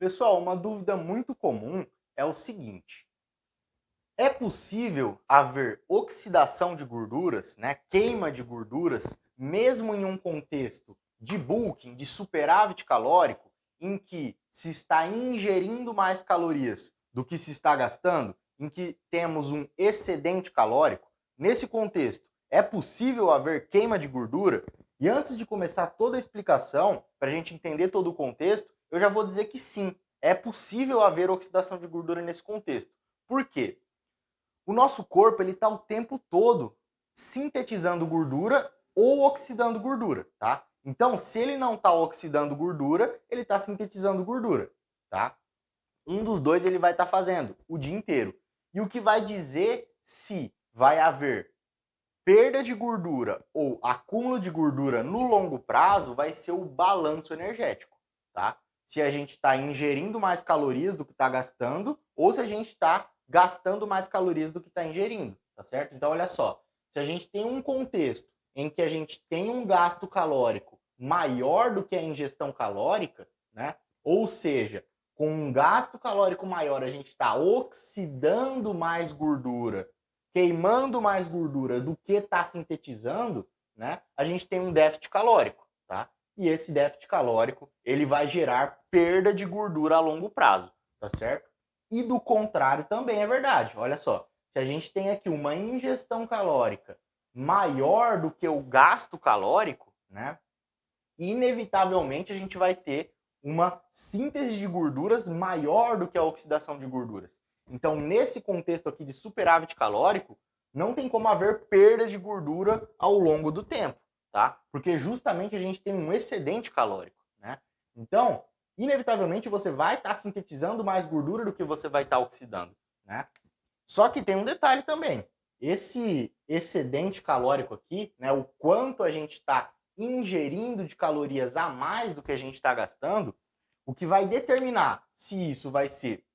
Pessoal, uma dúvida muito comum é o seguinte: é possível haver oxidação de gorduras, né, queima de gorduras, mesmo em um contexto de bulking, de superávit calórico, em que se está ingerindo mais calorias do que se está gastando, em que temos um excedente calórico? Nesse contexto, é possível haver queima de gordura? E antes de começar toda a explicação, para a gente entender todo o contexto, eu já vou dizer que sim, é possível haver oxidação de gordura nesse contexto. Por quê? O nosso corpo ele está o tempo todo sintetizando gordura ou oxidando gordura, tá? Então, se ele não está oxidando gordura, ele está sintetizando gordura, tá? Um dos dois ele vai estar fazendo o dia inteiro. E o que vai dizer se vai haver perda de gordura ou acúmulo de gordura no longo prazo vai ser o balanço energético, tá? Se a gente está ingerindo mais calorias do que está gastando ou se a gente está gastando mais calorias do que está ingerindo, tá certo? Então, olha só, se a gente tem um contexto em que a gente tem um gasto calórico maior do que a ingestão calórica, né? Ou seja, com um gasto calórico maior, a gente está oxidando mais gordura, queimando mais gordura do que está sintetizando, né, a gente tem um déficit calórico, tá? E esse déficit calórico, ele vai gerar perda de gordura a longo prazo, tá certo? E do contrário também é verdade. Olha só, se a gente tem aqui uma ingestão calórica maior do que o gasto calórico, né, inevitavelmente a gente vai ter uma síntese de gorduras maior do que a oxidação de gorduras. Então, nesse contexto aqui de superávit calórico, não tem como haver perda de gordura ao longo do tempo, tá? Porque justamente a gente tem um excedente calórico, né? Então, inevitavelmente você vai estar sintetizando mais gordura do que você vai estar oxidando, né? Só que tem um detalhe também. Esse excedente calórico aqui, né, o quanto a gente está ingerindo de calorias a mais do que a gente está gastando, o que vai determinar se isso vai ser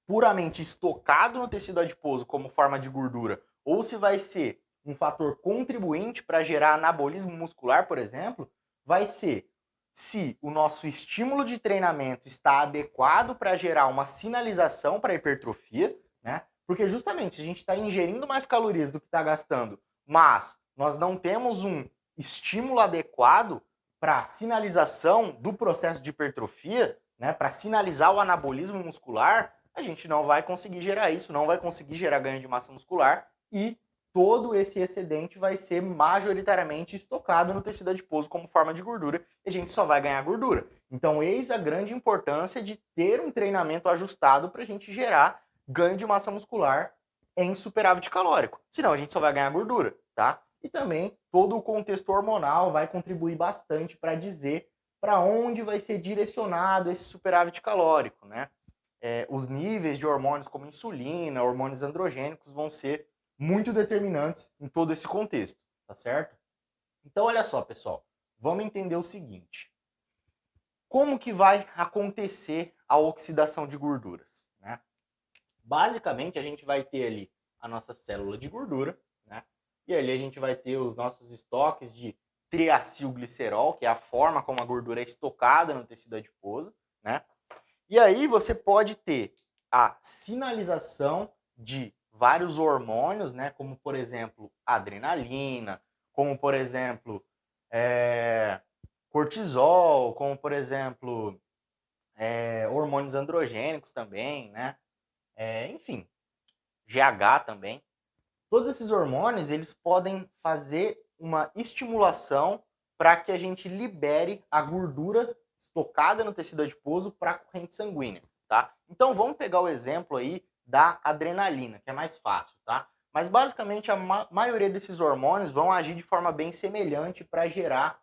puramente estocado no tecido adiposo como forma de gordura ou se vai ser um fator contribuinte para gerar anabolismo muscular, por exemplo, vai ser se o nosso estímulo de treinamento está adequado para gerar uma sinalização para a hipertrofia, né? Porque justamente a gente está ingerindo mais calorias do que está gastando, mas nós não temos um estímulo adequado para sinalização do processo de hipertrofia, né? Para sinalizar o anabolismo muscular, a gente não vai conseguir gerar isso, não vai conseguir gerar ganho de massa muscular e todo esse excedente vai ser majoritariamente estocado no tecido adiposo como forma de gordura e a gente só vai ganhar gordura. Então, eis a grande importância de ter um treinamento ajustado para a gente gerar ganho de massa muscular em superávit calórico. Senão, a gente só vai ganhar gordura, tá? E também todo o contexto hormonal vai contribuir bastante para dizer para onde vai ser direcionado esse superávit calórico, né? Os níveis de hormônios como insulina, hormônios androgênicos vão ser muito determinantes em todo esse contexto, tá certo? Então, olha só, pessoal, vamos entender o seguinte: como que vai acontecer a oxidação de gorduras, né? Basicamente, a gente vai ter ali a nossa célula de gordura, né? E ali a gente vai ter os nossos estoques de triacilglicerol, que é a forma como a gordura é estocada no tecido adiposo, né? E aí você pode ter a sinalização de vários hormônios, né? Como, por exemplo, adrenalina, como, por exemplo, cortisol, como, por exemplo, hormônios androgênicos também, né? Enfim, GH também. Todos esses hormônios, eles podem fazer uma estimulação para que a gente libere a gordura estocada no tecido adiposo para a corrente sanguínea, tá? Então, vamos pegar o exemplo aí da adrenalina, que é mais fácil, tá? Mas, basicamente, a maioria desses hormônios vão agir de forma bem semelhante para gerar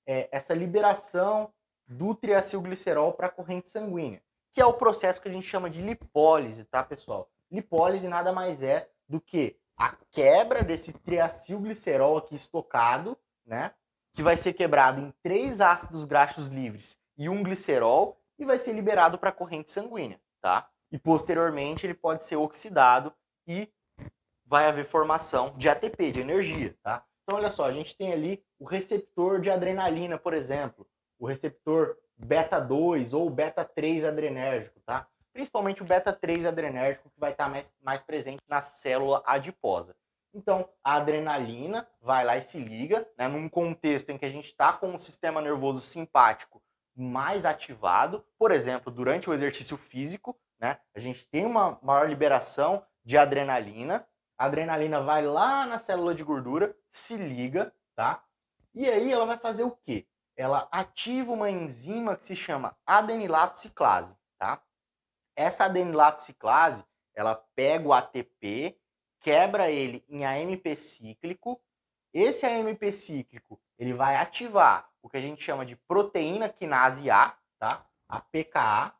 essa liberação do triacilglicerol para a corrente sanguínea, que é o processo que a gente chama de lipólise, tá, pessoal? Lipólise nada mais é do que a quebra desse triacilglicerol aqui estocado, né? Que vai ser quebrado em 3 ácidos graxos livres e um glicerol e vai ser liberado para a corrente sanguínea, tá? E posteriormente ele pode ser oxidado e vai haver formação de ATP, de energia, tá? Então, olha só, a gente tem ali o receptor de adrenalina, por exemplo, o receptor beta 2 ou beta 3 adrenérgico, tá? Principalmente o beta 3 adrenérgico, que vai estar mais presente na célula adiposa. Então, a adrenalina vai lá e se liga, né, num contexto em que a gente está com o sistema nervoso simpático mais ativado, por exemplo, durante o exercício físico, né, a gente tem uma maior liberação de adrenalina, a adrenalina vai lá na célula de gordura, se liga, tá? E aí ela vai fazer o quê? Ela ativa uma enzima que se chama adenilato ciclase, tá? Essa adenilato ciclase, ela pega o ATP, quebra ele em AMP cíclico. Esse AMP cíclico, ele vai ativar o que a gente chama de proteína quinase A, tá? A PKA,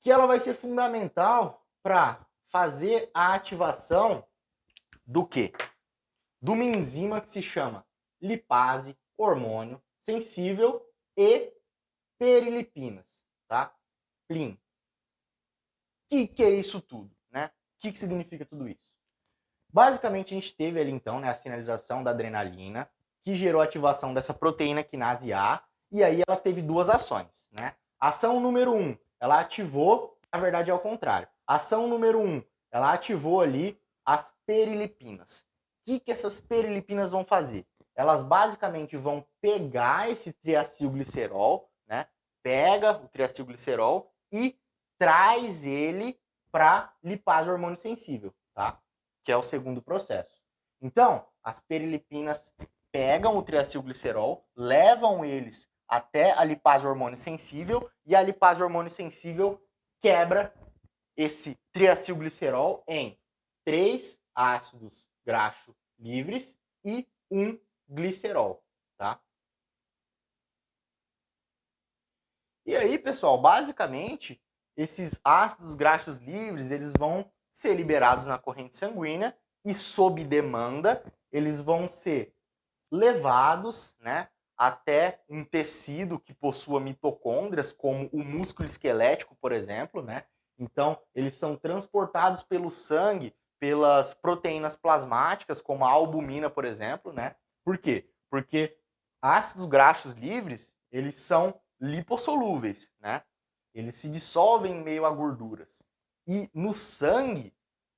que ela vai ser fundamental para fazer a ativação do quê? De uma enzima que se chama lipase, hormônio sensível e perilipinas, tá? PLIN. O que é isso tudo, né? O que significa tudo isso? Basicamente, a gente teve ali, então, né, a sinalização da adrenalina, que gerou a ativação dessa proteína quinase A, e aí ela teve duas ações, né? Ação número 1, ela ativou, na verdade é o contrário. Ação número 1, ela ativou ali as perilipinas. O que essas perilipinas vão fazer? Elas basicamente vão pegar esse triacilglicerol, né? Pega o triacilglicerol e traz ele para lipase hormônio sensível, tá? Que é o segundo processo. Então, as perilipinas pegam o triacilglicerol, levam eles até a lipase hormônio sensível e a lipase hormônio sensível quebra esse triacilglicerol em 3 ácidos graxos livres e 1 glicerol, tá? E aí, pessoal, basicamente, esses ácidos graxos livres, eles vão ser liberados na corrente sanguínea e, sob demanda, eles vão ser levados, né, até um tecido que possua mitocôndrias, como o músculo esquelético, por exemplo, né? Então, eles são transportados pelo sangue, pelas proteínas plasmáticas, como a albumina, por exemplo, né? Por quê? Porque ácidos graxos livres, eles são lipossolúveis, né? Eles se dissolvem em meio a gorduras. E no sangue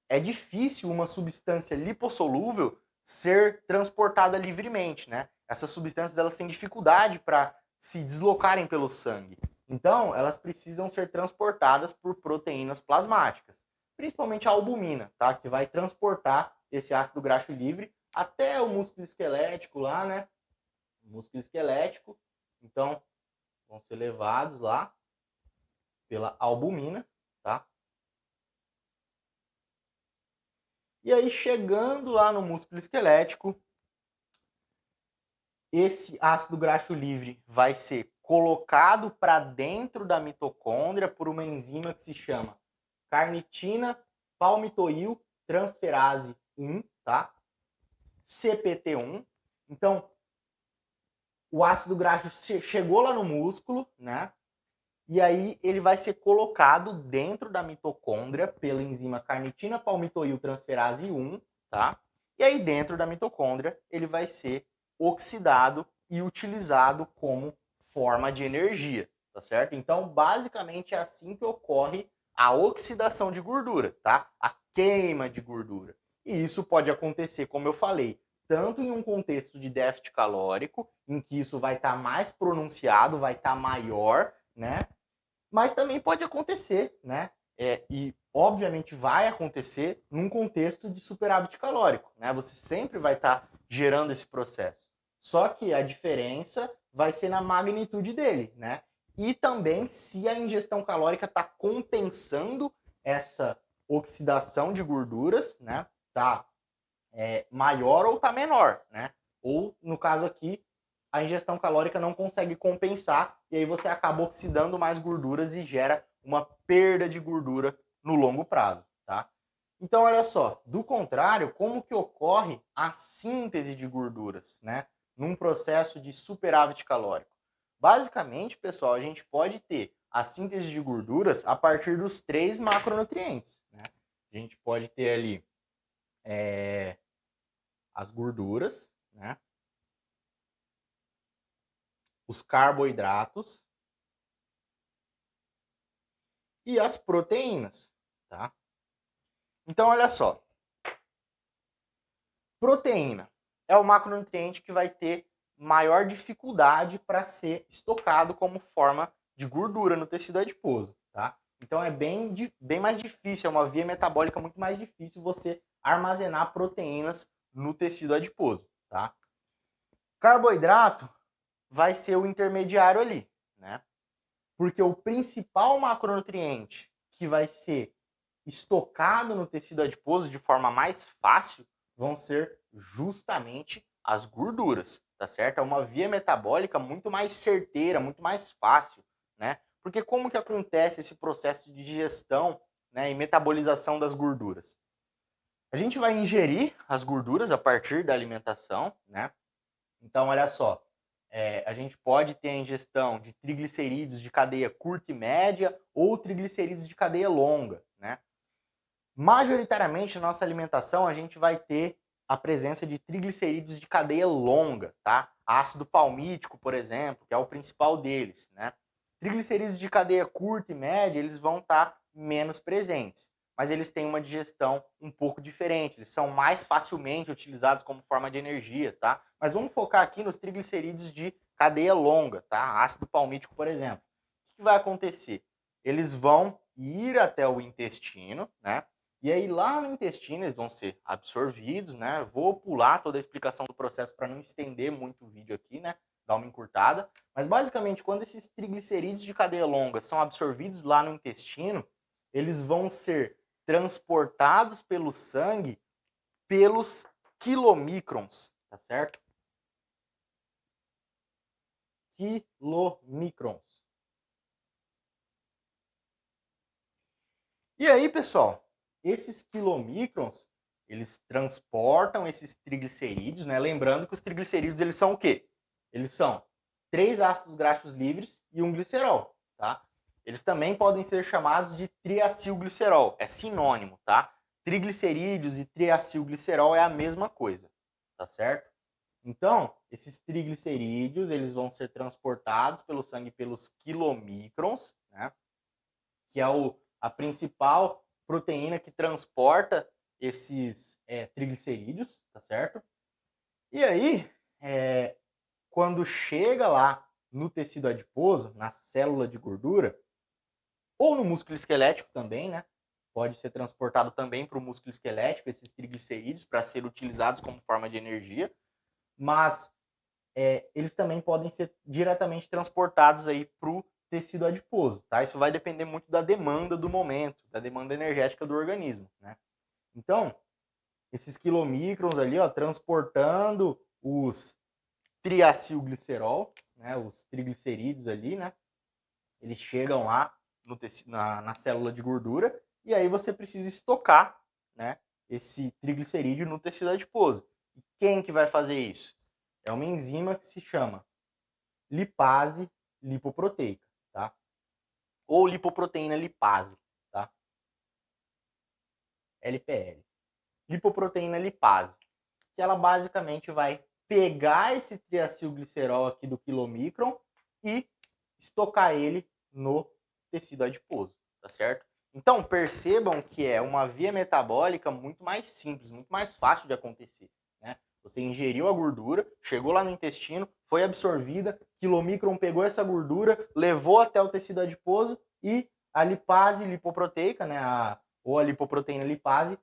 é difícil uma substância lipossolúvel ser transportada livremente, né? Essas substâncias elas têm dificuldade para se deslocarem pelo sangue. Então, elas precisam ser transportadas por proteínas plasmáticas, principalmente a albumina, tá? Que vai transportar esse ácido graxo livre até o músculo esquelético lá, né? O músculo esquelético. Então, vão ser levados lá pela albumina, tá? E aí, chegando lá no músculo esquelético, esse ácido graxo livre vai ser colocado para dentro da mitocôndria por uma enzima que se chama carnitina palmitoil transferase 1, tá? CPT1. Então, o ácido graxo chegou lá no músculo, né? E aí ele vai ser colocado dentro da mitocôndria pela enzima carnitina palmitoil transferase 1, tá? E aí dentro da mitocôndria ele vai ser oxidado e utilizado como forma de energia, tá certo? Então, basicamente é assim que ocorre a oxidação de gordura, tá? A queima de gordura. E isso pode acontecer, como eu falei, tanto em um contexto de déficit calórico, em que isso vai estar mais pronunciado, vai estar maior, né? Mas também pode acontecer, né? E obviamente vai acontecer num contexto de superávit calórico, né? Você sempre vai estar gerando esse processo. Só que a diferença vai ser na magnitude dele, né? E também se a ingestão calórica está compensando essa oxidação de gorduras, né? Tá maior ou tá menor, né? Ou no caso aqui, a ingestão calórica não consegue compensar e aí você acaba oxidando mais gorduras e gera uma perda de gordura no longo prazo, tá? Então, olha só, do contrário, como que ocorre a síntese de gorduras, né? Num processo de superávit calórico? Basicamente, pessoal, a gente pode ter a síntese de gorduras a partir dos 3 macronutrientes, né? A gente pode ter ali as gorduras, né? os carboidratos e as proteínas, tá? Então, olha só. Proteína é o macronutriente que vai ter maior dificuldade para ser estocado como forma de gordura no tecido adiposo, tá? Então é bem mais difícil, é uma via metabólica muito mais difícil você armazenar proteínas no tecido adiposo, tá? Carboidrato vai ser o intermediário ali, né? Porque o principal macronutriente que vai ser estocado no tecido adiposo de forma mais fácil vão ser justamente as gorduras, tá certo? É uma via metabólica muito mais certeira, muito mais fácil, né? Porque como que acontece esse processo de digestão, né, e metabolização das gorduras? A gente vai ingerir as gorduras a partir da alimentação, né? Então, olha só, a gente pode ter a ingestão de triglicerídeos de cadeia curta e média ou triglicerídeos de cadeia longa, né? Majoritariamente, na nossa alimentação, a gente vai ter a presença de triglicerídeos de cadeia longa, tá? Ácido palmítico, por exemplo, que é o principal deles, né? Triglicerídeos de cadeia curta e média, eles vão estar menos presentes, mas eles têm uma digestão um pouco diferente, eles são mais facilmente utilizados como forma de energia, tá? Mas vamos focar aqui nos triglicerídeos de cadeia longa, tá? Ácido palmítico, por exemplo. O que vai acontecer? Eles vão ir até o intestino, né? E aí lá no intestino eles vão ser absorvidos, né? Vou pular toda a explicação do processo para não estender muito o vídeo aqui, né? Dar uma encurtada. Mas basicamente, quando esses triglicerídeos de cadeia longa são absorvidos lá no intestino, eles vão ser transportados pelo sangue pelos quilomicrons, tá certo? Quilomicrons. E aí, pessoal, esses quilomicrons, eles transportam esses triglicerídeos, né? Lembrando que os triglicerídeos, eles são o quê? Eles são 3 ácidos graxos livres e um glicerol, tá? Eles também podem ser chamados de triacilglicerol, é sinônimo, tá? Triglicerídeos e triacilglicerol é a mesma coisa, tá certo? Então, esses triglicerídeos, eles vão ser transportados pelo sangue pelos quilomicrons, né? Que é a principal proteína que transporta esses triglicerídeos, tá certo? E aí, quando chega lá no tecido adiposo, na célula de gordura, ou no músculo esquelético também, né? Pode ser transportado também para o músculo esquelético, esses triglicerídeos, para ser utilizados como forma de energia, mas eles também podem ser diretamente transportados aí para o tecido adiposo, tá? Isso vai depender muito da demanda do momento, da demanda energética do organismo, né? Então, esses quilomicrons ali, ó, transportando os triacilglicerol, né, os triglicerídeos ali, né? Eles chegam lá no tecido, na célula de gordura e aí você precisa estocar, né, esse triglicerídeo no tecido adiposo. E quem que vai fazer isso? É uma enzima que se chama lipase lipoproteica, tá? Ou lipoproteína lipase, tá? LPL. Lipoproteína lipase, que ela basicamente vai pegar esse triacilglicerol aqui do quilomicron e estocar ele no tecido adiposo, tá certo? Então, percebam que é uma via metabólica muito mais simples, muito mais fácil de acontecer, né? Você ingeriu a gordura, chegou lá no intestino, foi absorvida, quilomicron pegou essa gordura, levou até o tecido adiposo e a lipase lipoproteica, né, ou a lipoproteína lipase,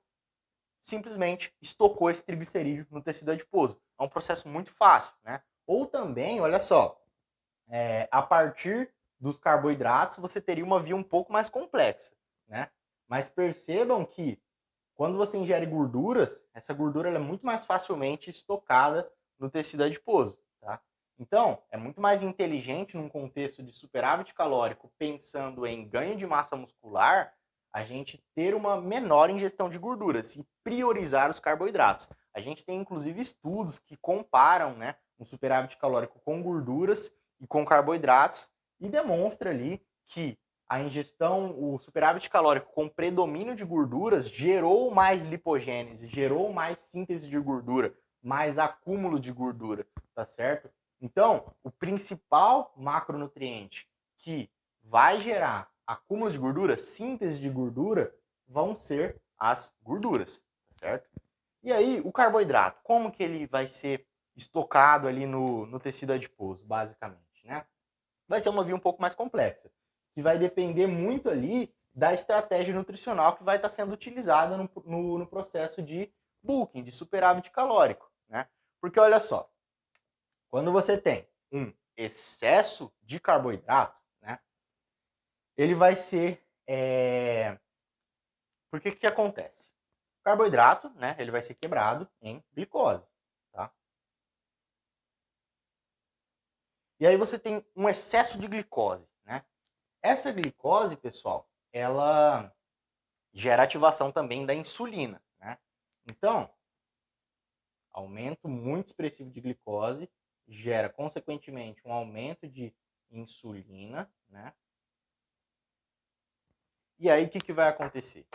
simplesmente estocou esse triglicerídeo no tecido adiposo. É um processo muito fácil, né? Ou também, olha só, a partir dos carboidratos você teria uma via um pouco mais complexa, né? Mas percebam que quando você ingere gorduras, essa gordura é muito mais facilmente estocada no tecido adiposo, tá? Então, é muito mais inteligente num contexto de superávit calórico, pensando em ganho de massa muscular, a gente ter uma menor ingestão de gorduras e priorizar os carboidratos. A gente tem, inclusive, estudos que comparam, né, um superávit calórico com gorduras e com carboidratos e demonstra ali que a ingestão, o superávit calórico com predomínio de gorduras gerou mais lipogênese, gerou mais síntese de gordura, mais acúmulo de gordura, tá certo? Então, o principal macronutriente que vai gerar acúmulo de gordura, síntese de gordura, vão ser as gorduras, certo? E aí, o carboidrato, como que ele vai ser estocado ali no tecido adiposo, basicamente, né? Vai ser uma via um pouco mais complexa, que vai depender muito ali da estratégia nutricional que vai estar sendo utilizada no processo de bulking, de superávit calórico, né? Porque olha só, quando você tem um excesso de carboidrato, né? Ele vai ser... Por que acontece? O carboidrato, né? Ele vai ser quebrado em glicose, tá? E aí você tem um excesso de glicose, né? Essa glicose, pessoal, ela gera ativação também da insulina, né? Então, aumento muito expressivo de glicose gera, consequentemente, um aumento de insulina, né? E aí, o que vai acontecer?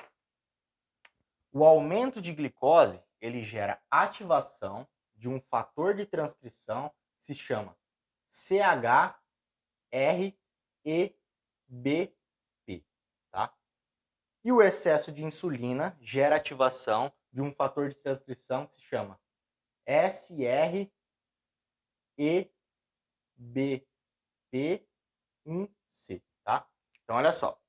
O aumento de glicose, ele gera ativação de um fator de transcrição que se chama CHREBP, tá? E o excesso de insulina gera ativação de um fator de transcrição que se chama SREBP1C, tá? Então, olha só.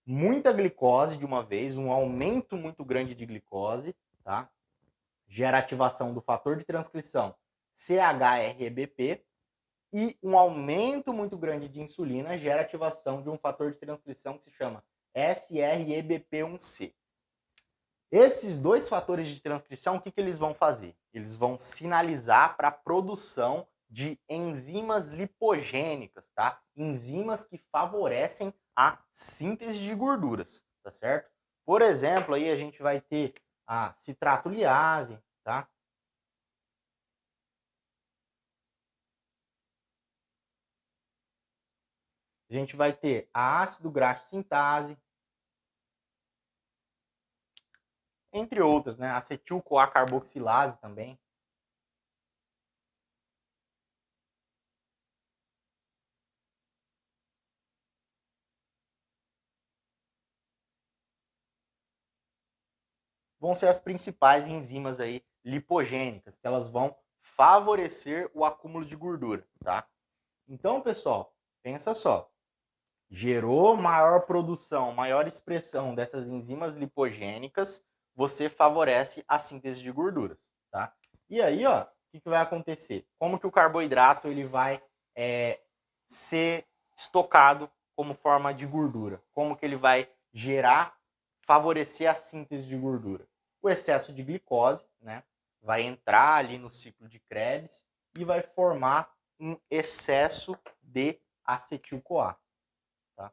Muita glicose de uma vez, um aumento muito grande de glicose, tá? Gera ativação do fator de transcrição CHREBP e um aumento muito grande de insulina gera ativação de um fator de transcrição que se chama SREBP1C. Esses dois fatores de transcrição, o que eles vão fazer? Eles vão sinalizar para a produção de enzimas lipogênicas, tá? Enzimas que favorecem a síntese de gorduras, tá certo? Por exemplo, aí a gente vai ter a citratoliase, tá? A gente vai ter a ácido graxo sintase, entre outras, né? Acetil-CoA carboxilase também. Vão ser as principais enzimas aí lipogênicas, que elas vão favorecer o acúmulo de gordura, tá? Então, pessoal, pensa só. Gerou maior produção, maior expressão dessas enzimas lipogênicas, você favorece a síntese de gorduras, tá? E aí, ó, o que vai acontecer? Como que o carboidrato ele vai ser estocado como forma de gordura? Como que ele vai gerar, favorecer a síntese de gordura? O excesso de glicose, né, vai entrar ali no ciclo de Krebs e vai formar um excesso de acetil-CoA. Tá?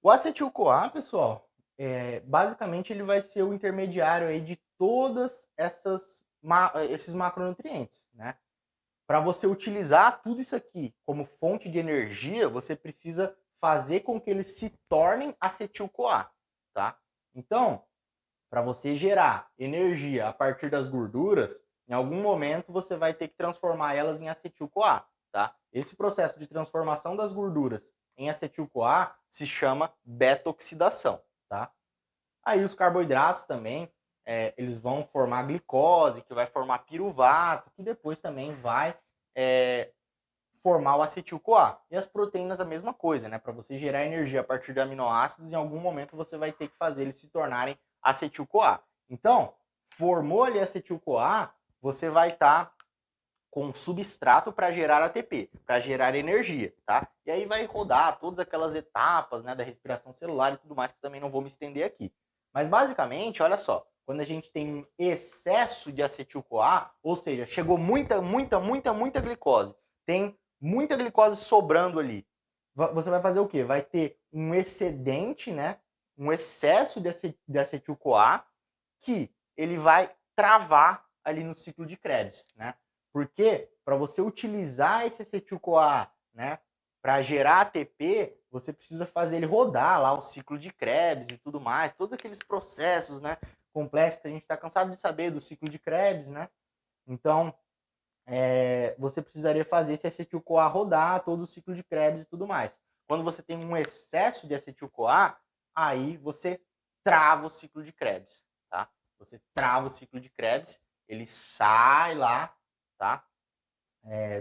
O acetil-CoA, pessoal, basicamente ele vai ser o intermediário aí de todas esses macronutrientes, né? Para você utilizar tudo isso aqui como fonte de energia, você precisa fazer com que eles se tornem acetil-CoA, tá? Então, para você gerar energia a partir das gorduras, em algum momento você vai ter que transformar elas em acetil-CoA, tá? Esse processo de transformação das gorduras em acetil-CoA se chama beta-oxidação, tá? Aí os carboidratos também, eles vão formar glicose, que vai formar piruvato, que depois também vai formar o acetil-CoA. E as proteínas a mesma coisa, né? Para você gerar energia a partir de aminoácidos, em algum momento você vai ter que fazer eles se tornarem acetil-CoA. Então, formou ali acetil-CoA, você vai estar com substrato para gerar ATP, para gerar energia, tá? E aí vai rodar todas aquelas etapas, né, da respiração celular e tudo mais, que também não vou me estender aqui. Mas basicamente, olha só, quando a gente tem um excesso de acetil-CoA, ou seja, chegou muita glicose, tem muita glicose sobrando ali, você vai fazer o quê? Vai ter um excedente, né, um excesso de acetil-CoA, que ele vai travar ali no ciclo de Krebs, né? Porque para você utilizar esse acetil-CoA, né, para gerar ATP, você precisa fazer ele rodar lá o ciclo de Krebs e tudo mais, todos aqueles processos, né, complexo que a gente está cansado de saber do ciclo de Krebs, né? Então, você precisaria fazer esse acetil-CoA rodar todo o ciclo de Krebs e tudo mais. Quando você tem um excesso de acetil-CoA, aí você trava o ciclo de Krebs, tá? Você trava o ciclo de Krebs, ele sai lá, tá?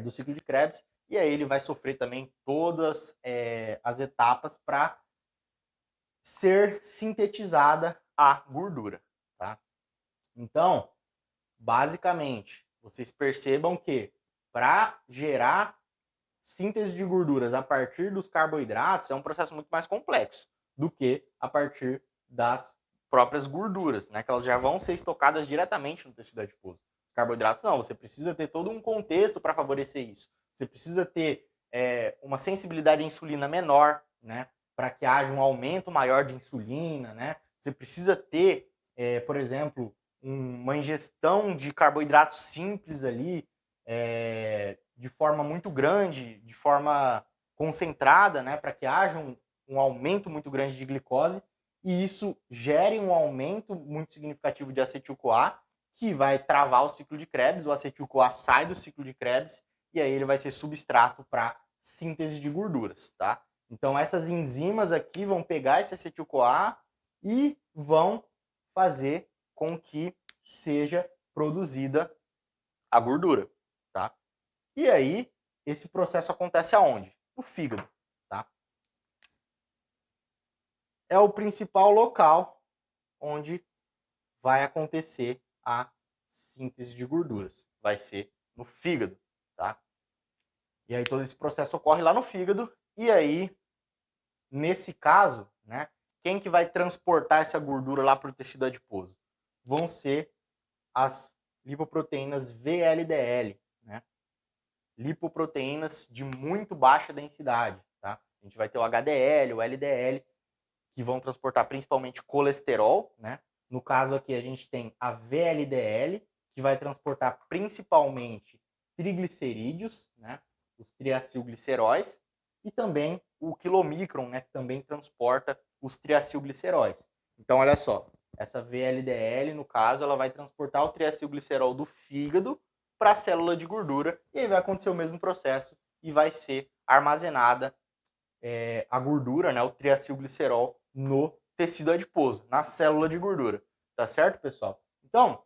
Do ciclo de Krebs, e aí ele vai sofrer também todas as etapas para ser sintetizada a gordura, tá? Então, basicamente, vocês percebam que para gerar síntese de gorduras a partir dos carboidratos é um processo muito mais complexo do que a partir das próprias gorduras, né? Que elas já vão ser estocadas diretamente no tecido adiposo. Carboidratos não, você precisa ter todo um contexto para favorecer isso. Você precisa ter uma sensibilidade à insulina menor, né? Para que haja um aumento maior de insulina, né? Você precisa ter, por exemplo, uma ingestão de carboidratos simples ali, de forma muito grande, de forma concentrada, né, para que haja um aumento muito grande de glicose, e isso gere um aumento muito significativo de acetil-CoA, que vai travar o ciclo de Krebs, o acetil-CoA sai do ciclo de Krebs, e aí ele vai ser substrato para síntese de gorduras, tá? Então essas enzimas aqui vão pegar esse acetil-CoA e vão fazer com que seja produzida a gordura, tá? E aí, esse processo acontece aonde? No fígado, tá? É o principal local onde vai acontecer a síntese de gorduras. Vai ser no fígado, tá? E aí todo esse processo ocorre lá no fígado, e aí, nesse caso, né, quem que vai transportar essa gordura lá para o tecido adiposo? Vão ser as lipoproteínas VLDL, né? Lipoproteínas de muito baixa densidade, tá? A gente vai ter o HDL, o LDL, que vão transportar principalmente colesterol, né? No caso aqui a gente tem a VLDL, que vai transportar principalmente triglicerídeos, né? Os triacilgliceróis, e também o quilomicron, né? Que também transporta os triacilgliceróis. Então, olha só, essa VLDL, no caso, ela vai transportar o triacilglicerol do fígado para a célula de gordura, e aí vai acontecer o mesmo processo e vai ser armazenada a gordura, né, o triacilglicerol, no tecido adiposo, na célula de gordura. Tá certo, pessoal? Então,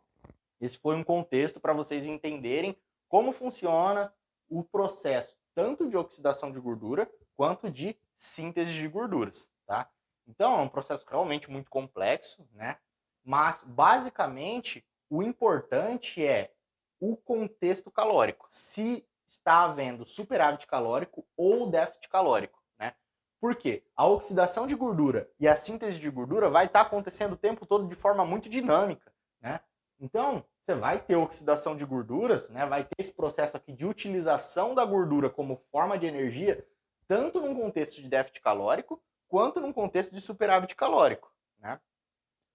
esse foi um contexto para vocês entenderem como funciona o processo tanto de oxidação de gordura quanto de síntese de gorduras, tá? Então, é um processo realmente muito complexo, né? Mas, basicamente, o importante é o contexto calórico. Se está havendo superávit calórico ou déficit calórico, né? Por quê? A oxidação de gordura e a síntese de gordura vai estar acontecendo o tempo todo de forma muito dinâmica, né? Então, você vai ter oxidação de gorduras, né? Vai ter esse processo aqui de utilização da gordura como forma de energia, tanto num contexto de déficit calórico, quanto num contexto de superávit calórico, né?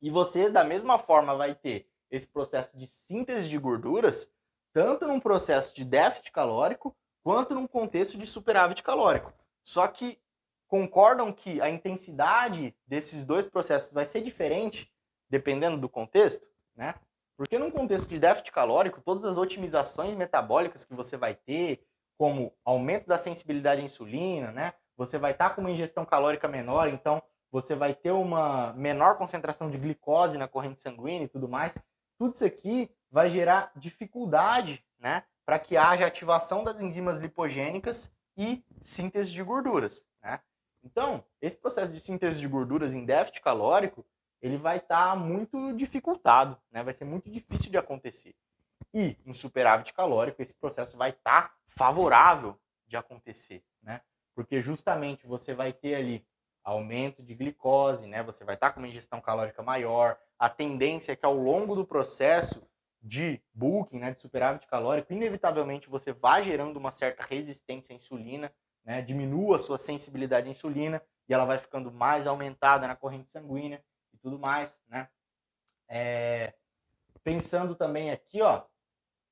E você, da mesma forma, vai ter esse processo de síntese de gorduras, tanto num processo de déficit calórico, quanto num contexto de superávit calórico. Só que concordam que a intensidade desses dois processos vai ser diferente dependendo do contexto, né? Porque num contexto de déficit calórico, todas as otimizações metabólicas que você vai ter, como aumento da sensibilidade à insulina, né? Você vai estar com uma ingestão calórica menor, então você vai ter uma menor concentração de glicose na corrente sanguínea e tudo mais. Tudo isso aqui vai gerar dificuldade, né, para que haja ativação das enzimas lipogênicas e síntese de gorduras, né? Então, esse processo de síntese de gorduras em déficit calórico, ele vai estar muito dificultado, né? Vai ser muito difícil de acontecer. E em superávit calórico, esse processo vai estar favorável de acontecer, né? Porque justamente você vai ter ali aumento de glicose, né? Você vai estar com uma ingestão calórica maior. A tendência é que ao longo do processo de bulking, né, de superávit calórico, inevitavelmente você vai gerando uma certa resistência à insulina, né? Diminua a sua sensibilidade à insulina e ela vai ficando mais aumentada na corrente sanguínea e tudo mais, né? Pensando também aqui, ó,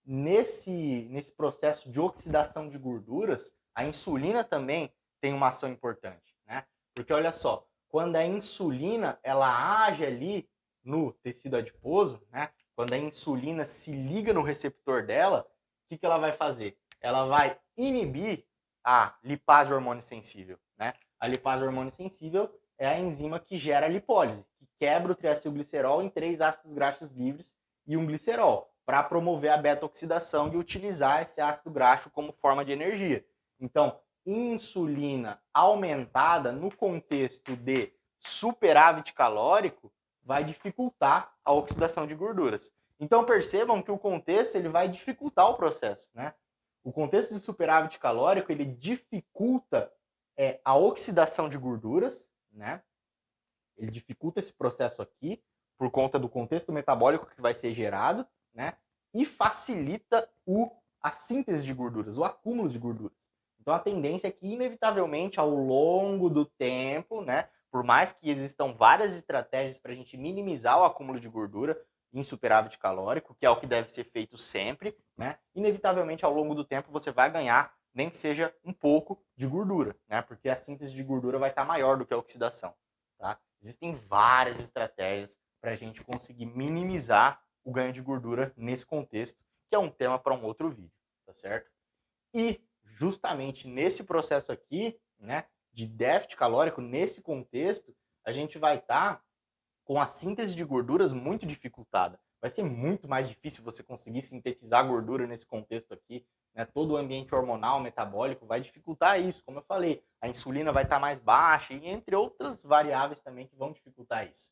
nesse processo de oxidação de gorduras, a insulina também tem uma ação importante, né? Porque olha só, quando a insulina ela age ali no tecido adiposo, né? Quando a insulina se liga no receptor dela, o que ela vai fazer? Ela vai inibir a lipase hormônio sensível, né? A lipase hormônio sensível é a enzima que gera a lipólise, que quebra o triacilglicerol em 3 ácidos graxos livres e um glicerol, para promover a beta-oxidação e utilizar esse ácido graxo como forma de energia. Então, insulina aumentada no contexto de superávit calórico vai dificultar a oxidação de gorduras. Então percebam que o contexto ele vai dificultar o processo, né? O contexto de superávit calórico ele dificulta a oxidação de gorduras, né? Ele dificulta esse processo aqui por conta do contexto metabólico que vai ser gerado, né? E facilita a síntese de gorduras, o acúmulo de gorduras. Então a tendência é que inevitavelmente ao longo do tempo, né? Por mais que existam várias estratégias para a gente minimizar o acúmulo de gordura em superávit calórico, que é o que deve ser feito sempre, né? Inevitavelmente ao longo do tempo você vai ganhar nem que seja um pouco de gordura, né? Porque a síntese de gordura vai estar maior do que a oxidação, tá? Existem várias estratégias para a gente conseguir minimizar o ganho de gordura nesse contexto, que é um tema para um outro vídeo, tá certo? E justamente nesse processo aqui, né, de déficit calórico, nesse contexto, a gente vai estar com a síntese de gorduras muito dificultada. Vai ser muito mais difícil você conseguir sintetizar gordura nesse contexto aqui, né? Todo o ambiente hormonal, metabólico vai dificultar isso, como eu falei. A insulina vai estar mais baixa e entre outras variáveis também que vão dificultar isso.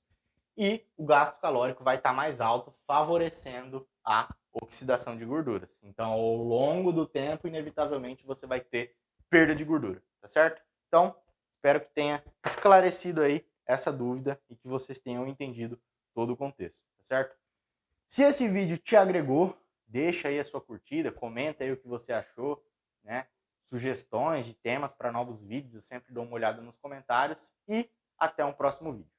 E o gasto calórico vai estar mais alto, favorecendo a oxidação de gorduras. Então, ao longo do tempo, inevitavelmente, você vai ter perda de gordura, tá certo? Então, espero que tenha esclarecido aí essa dúvida e que vocês tenham entendido todo o contexto, tá certo? Se esse vídeo te agregou, deixa aí a sua curtida, comenta aí o que você achou, né? Sugestões de temas para novos vídeos, eu sempre dou uma olhada nos comentários e até um próximo vídeo.